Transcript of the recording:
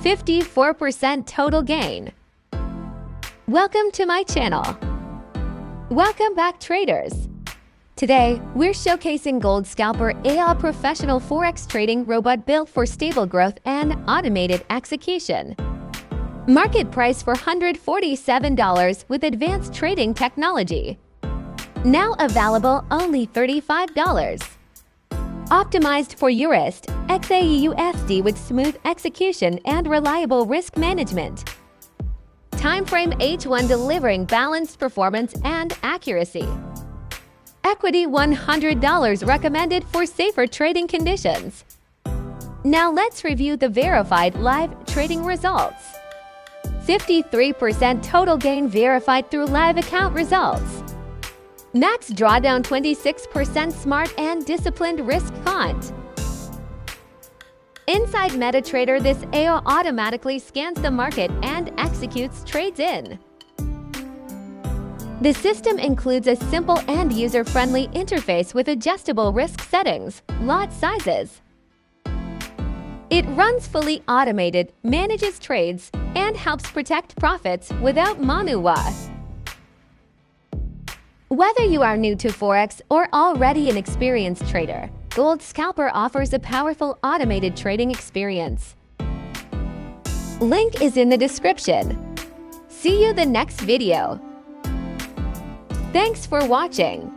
54% total gain. Welcome to my channel. Welcome back, traders. Today, we're showcasing Gold Scalper EA professional Forex trading robot built for stable growth and automated execution. Market price for $147 with advanced trading technology. Now available only $35. Optimized for jurist, XAUUSD with smooth execution and reliable risk management. Timeframe H1 delivering balanced performance and accuracy. Equity $100 recommended for safer trading conditions. Now let's review the verified live trading results. 53% total gain verified through live account results. Max drawdown 26% smart and disciplined risk count. Inside MetaTrader, this AO automatically scans the market and executes trades in. The system includes a simple and user-friendly interface with adjustable risk settings, lot sizes. It runs fully automated, manages trades, and helps protect profits without manual. Whether you are new to Forex or already an experienced trader, Gold Scalper offers a powerful automated trading experience. Link is in the description. See you the next video. Thanks for watching.